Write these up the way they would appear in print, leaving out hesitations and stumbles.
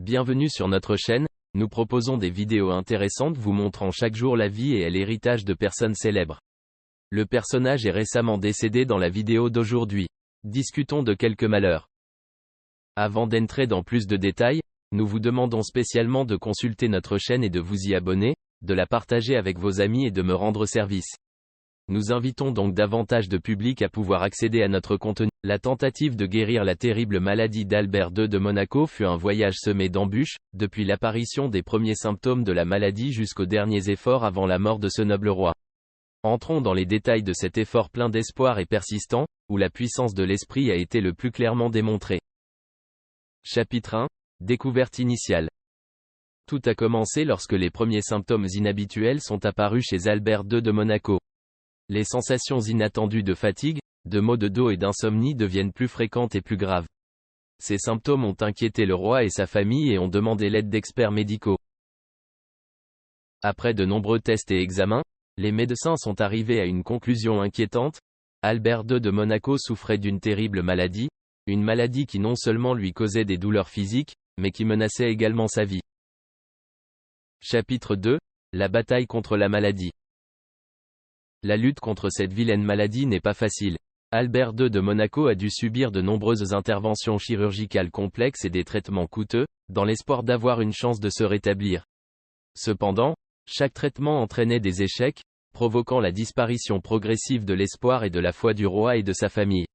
Bienvenue sur notre chaîne, nous proposons des vidéos intéressantes vous montrant chaque jour la vie et l'héritage de personnes célèbres. Le personnage est récemment décédé dans la vidéo d'aujourd'hui. Discutons de quelques malheurs. Avant d'entrer dans plus de détails, nous vous demandons spécialement de consulter notre chaîne et de vous y abonner, de la partager avec vos amis et de me rendre service. Nous invitons donc davantage de public à pouvoir accéder à notre contenu. La tentative de guérir la terrible maladie d'Albert II de Monaco fut un voyage semé d'embûches, depuis l'apparition des premiers symptômes de la maladie jusqu'aux derniers efforts avant la mort de ce noble roi. Entrons dans les détails de cet effort plein d'espoir et persistant, où la puissance de l'esprit a été le plus clairement démontrée. Chapitre 1. Découverte initiale. Tout a commencé lorsque les premiers symptômes inhabituels sont apparus chez Albert II de Monaco. Les sensations inattendues de fatigue, de maux de dos et d'insomnie deviennent plus fréquentes et plus graves. Ces symptômes ont inquiété le roi et sa famille et ont demandé l'aide d'experts médicaux. Après de nombreux tests et examens, les médecins sont arrivés à une conclusion inquiétante. Albert II de Monaco souffrait d'une terrible maladie, une maladie qui non seulement lui causait des douleurs physiques, mais qui menaçait également sa vie. Chapitre 2. La bataille contre la maladie. La lutte contre cette vilaine maladie n'est pas facile. Albert II de Monaco a dû subir de nombreuses interventions chirurgicales complexes et des traitements coûteux, dans l'espoir d'avoir une chance de se rétablir. Cependant, chaque traitement entraînait des échecs, provoquant la disparition progressive de l'espoir et de la foi du roi et de sa famille.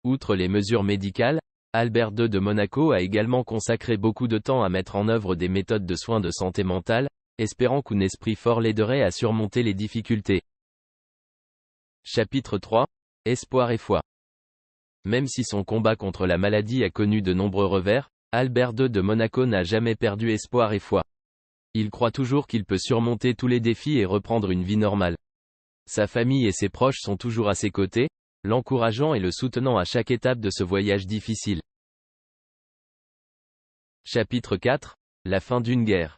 Outre les mesures médicales, Albert II de Monaco a également consacré beaucoup de temps à mettre en œuvre des méthodes de soins de santé mentale, espérant qu'un esprit fort l'aiderait à surmonter les difficultés. Chapitre 3. Espoir et foi. Même si son combat contre la maladie a connu de nombreux revers, Albert II de Monaco n'a jamais perdu espoir et foi. Il croit toujours qu'il peut surmonter tous les défis et reprendre une vie normale. Sa famille et ses proches sont toujours à ses côtés, l'encourageant et le soutenant à chaque étape de ce voyage difficile. Chapitre 4. La fin d'une guerre.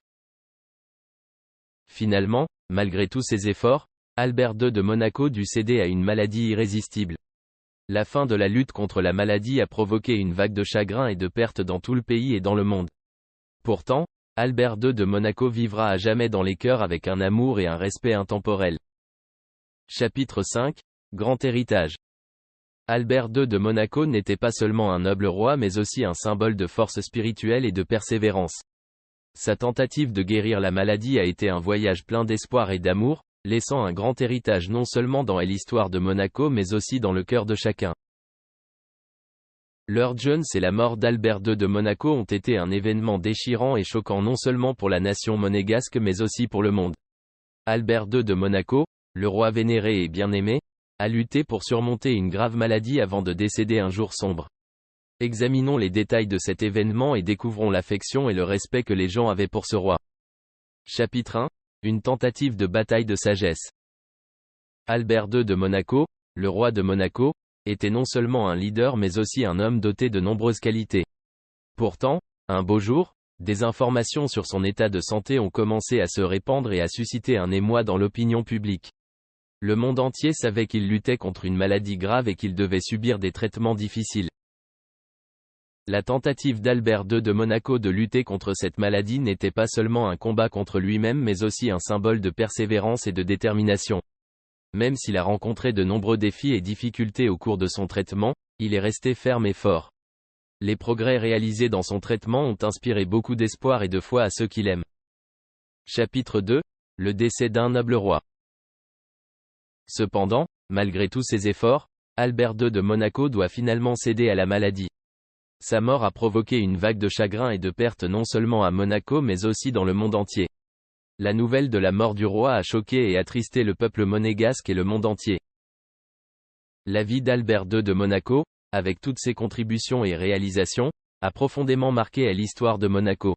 Finalement, malgré tous ses efforts, Albert II de Monaco dut céder à une maladie irrésistible. La fin de la lutte contre la maladie a provoqué une vague de chagrin et de perte dans tout le pays et dans le monde. Pourtant, Albert II de Monaco vivra à jamais dans les cœurs avec un amour et un respect intemporels. Chapitre 5. Grand héritage. Albert II de Monaco n'était pas seulement un noble roi mais aussi un symbole de force spirituelle et de persévérance. Sa tentative de guérir la maladie a été un voyage plein d'espoir et d'amour, laissant un grand héritage non seulement dans l'histoire de Monaco mais aussi dans le cœur de chacun. Lord Jones et la mort d'Albert II de Monaco ont été un événement déchirant et choquant non seulement pour la nation monégasque mais aussi pour le monde. Albert II de Monaco, le roi vénéré et bien-aimé, a lutté pour surmonter une grave maladie avant de décéder un jour sombre. Examinons les détails de cet événement et découvrons l'affection et le respect que les gens avaient pour ce roi. Chapitre 1. Une tentative de bataille de sagesse. Albert II de Monaco, le roi de Monaco, était non seulement un leader mais aussi un homme doté de nombreuses qualités. Pourtant, un beau jour, des informations sur son état de santé ont commencé à se répandre et à susciter un émoi dans l'opinion publique. Le monde entier savait qu'il luttait contre une maladie grave et qu'il devait subir des traitements difficiles. La tentative d'Albert II de Monaco de lutter contre cette maladie n'était pas seulement un combat contre lui-même mais aussi un symbole de persévérance et de détermination. Même s'il a rencontré de nombreux défis et difficultés au cours de son traitement, il est resté ferme et fort. Les progrès réalisés dans son traitement ont inspiré beaucoup d'espoir et de foi à ceux qui l'aiment. Chapitre 2. Le décès d'un noble roi. Cependant, malgré tous ses efforts, Albert II de Monaco doit finalement céder à la maladie. Sa mort a provoqué une vague de chagrin et de perte non seulement à Monaco mais aussi dans le monde entier. La nouvelle de la mort du roi a choqué et attristé le peuple monégasque et le monde entier. La vie d'Albert II de Monaco, avec toutes ses contributions et réalisations, a profondément marqué l'histoire de Monaco.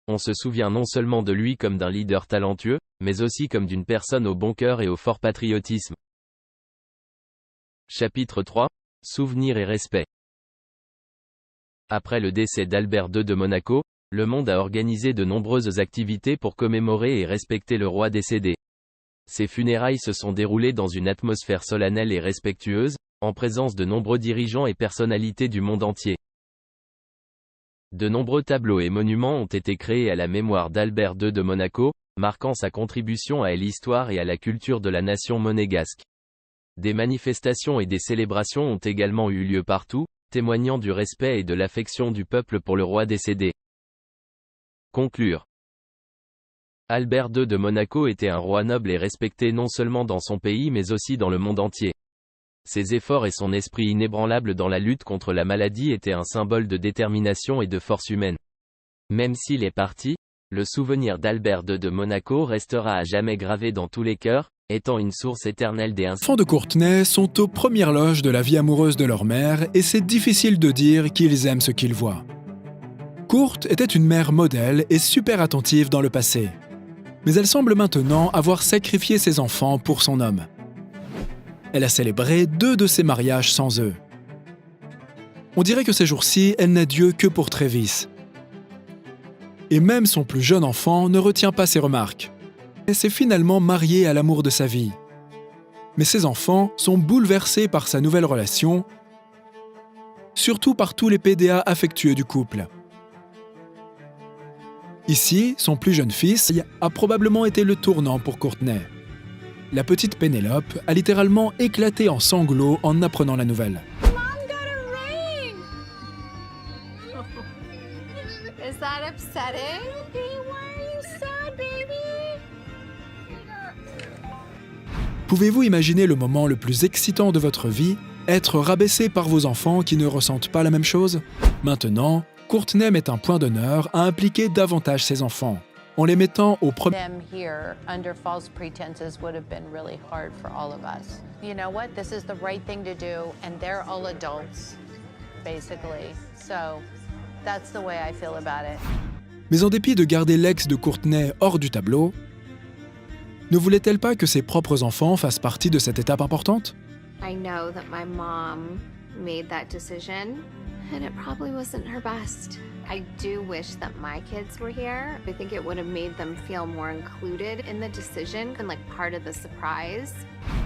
On se souvient non seulement de lui comme d'un leader talentueux, mais aussi comme d'une personne au bon cœur et au fort patriotisme. Chapitre 3. Souvenirs et respect. Après le décès d'Albert II de Monaco, le monde a organisé de nombreuses activités pour commémorer et respecter le roi décédé. Ces funérailles se sont déroulées dans une atmosphère solennelle et respectueuse, en présence de nombreux dirigeants et personnalités du monde entier. De nombreux tableaux et monuments ont été créés à la mémoire d'Albert II de Monaco, marquant sa contribution à l'histoire et à la culture de la nation monégasque. Des manifestations et des célébrations ont également eu lieu partout, témoignant du respect et de l'affection du peuple pour le roi décédé. Conclure. Albert II de Monaco était un roi noble et respecté non seulement dans son pays mais aussi dans le monde entier. Ses efforts et son esprit inébranlable dans la lutte contre la maladie étaient un symbole de détermination et de force humaine. Même s'il est parti, le souvenir d'Albert II de Monaco restera à jamais gravé dans tous les cœurs, étant une source éternelle des Les enfants de Courtenay sont aux premières loges de la vie amoureuse de leur mère et c'est difficile de dire qu'ils aiment ce qu'ils voient. Courte était une mère modèle et super attentive dans le passé. Mais elle semble maintenant avoir sacrifié ses enfants pour son homme. Elle a célébré 2 de ses mariages sans eux. On dirait que ces jours-ci, elle n'a Dieu que pour Trévis. Et même son plus jeune enfant ne retient pas ses remarques. Elle s'est finalement mariée à l'amour de sa vie. Mais ses enfants sont bouleversés par sa nouvelle relation, surtout par tous les PDA affectueux du couple. Ici, son plus jeune fils a probablement été le tournant pour Courtenay. La petite Pénélope a littéralement éclaté en sanglots en apprenant la nouvelle. Is that upsetting? Why are you sad, baby? Pouvez-vous imaginer le moment le plus excitant de votre vie, être rabaissé par vos enfants qui ne ressentent pas la même chose? Maintenant, Courtenay met un point d'honneur à impliquer davantage ses enfants, en les mettant au premier Them here under false pretenses would have been really hard for all of us. You know what? This is the right thing to do, and they're all adults, basically. So that's the way I feel about it. Mais en dépit de garder l'ex de Courtenay hors du tableau, ne voulait-elle pas que ses propres enfants fassent partie de cette étape importante? I know that my mom made that decision, and it probably wasn't her best. I do wish that my kids were here. I think it would have made them feel more included in the decision and like part of the surprise.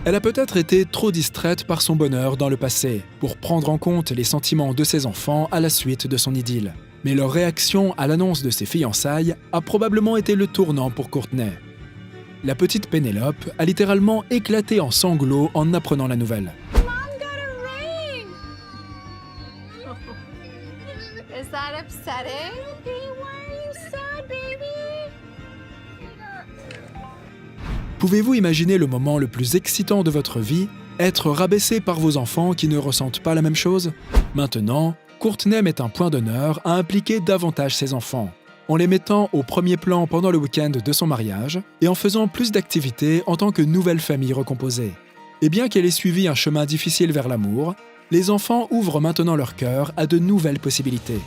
Elle a peut-être été trop distraite par son bonheur dans le passé pour prendre en compte les sentiments de ses enfants à la suite de son idylle. Mais leur réaction à l'annonce de ses fiançailles a probablement été le tournant pour Courtenay. La petite Pénélope a littéralement éclaté en sanglots en apprenant la nouvelle. Mom got a ring! Is that upsetting? Why are you sad, baby? Pouvez-vous imaginer le moment le plus excitant de votre vie, être rabaissé par vos enfants qui ne ressentent pas la même chose? Maintenant, Courtenay met un point d'honneur à impliquer davantage ses enfants, en les mettant au premier plan pendant le week-end de son mariage et en faisant plus d'activités en tant que nouvelle famille recomposée. Et bien qu'elle ait suivi un chemin difficile vers l'amour, les enfants ouvrent maintenant leur cœur à de nouvelles possibilités.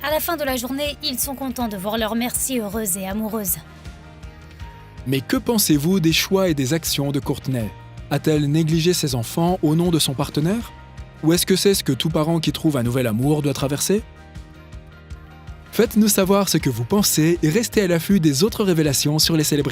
À la fin de la journée, ils sont contents de voir leur mère si heureuse et amoureuse. Mais que pensez-vous des choix et des actions de Courtenay? A-t-elle négligé ses enfants au nom de son partenaire? Ou est-ce que c'est ce que tout parent qui trouve un nouvel amour doit traverser? Faites-nous savoir ce que vous pensez et restez à l'affût des autres révélations sur les célébrités.